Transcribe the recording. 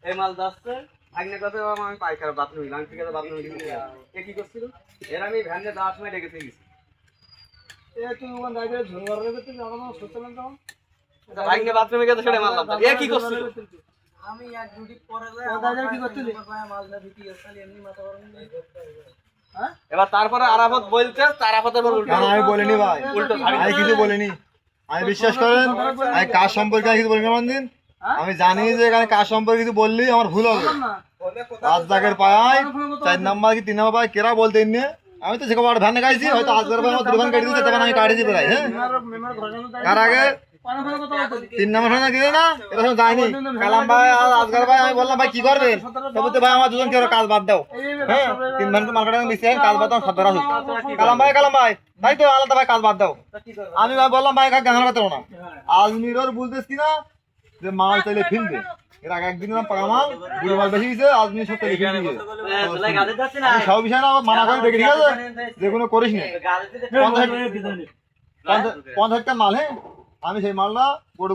এই মাল যাচ্ছে আগে কথা আমি পাইকার বাপ নই লাং থেকে বাপ নই এ কি করছিল এর আমি ভ্যানে 10 মিনিট রেখে গেছি এ তুই ওখান থেকে ঝুলবার রেখে তুই যখন সোচ্চালেন তখন ভাইকে বাথরুমে গেছে সেটা মারলাম এ কি করছিল আমি এক ডিউটি পরে যায় ও দাদা কি করছিলি মালটা ভিটি আসলে এমনি মাথা গরম নেই হ্যাঁ এবার তারপরে আরাফত বলতে তারাফতের উপর উল্টো আমি বলিনি ভাই উল্টো আমি কিছু বলিনি আমি বিশ্বাস করেন আমি কাজ সম্পর্কে কিছু বলিনি কোনদিন আমি জানি যে এখানে কাজ সম্পর্কে কিছু বললি আমার ভুল হবে 5 দাগের পায় 4 নাম্বার কি 3 নাম্বার পায় কেরা বলতে নিয়ে আমি তো যেখানে ভ্যান গাইছি হয়তো 10 বার আমার দুর্গান কেটে দিতে তখন আমি কাটি দিতে পারি হ্যাঁ কার আগে 3 নাম্বার না দিলে না এটা সব যায়নি কালাম ভাই আর আজগার ভাই আমি বললাম ভাই কি করবেন তবে ভাই আমার দুজন কেউ কাজ বাদ দাও হ্যাঁ 3 ঘন্টা মার্কেটে মিশে কাজ বাদ দাও সদরা হোক কালাম ভাই তাই তো আলাদা ভাই কাজ বাদ দাও আমি ভাই বললাম ভাই কাজ গান করতে না আজমিরর বলতেছ কি না যে মাল চাইলে ফিলবে এর আগে একদিন না পাকা মাল দুই মাল বেশি গেছে আজমির সব চাইলে ফিলবে আমি সব বিষয় না মানা করে দেখি ঠিক আছে যেগুলো করিস না 50 মাল হ্যাঁ আমি সেই মালটা বড়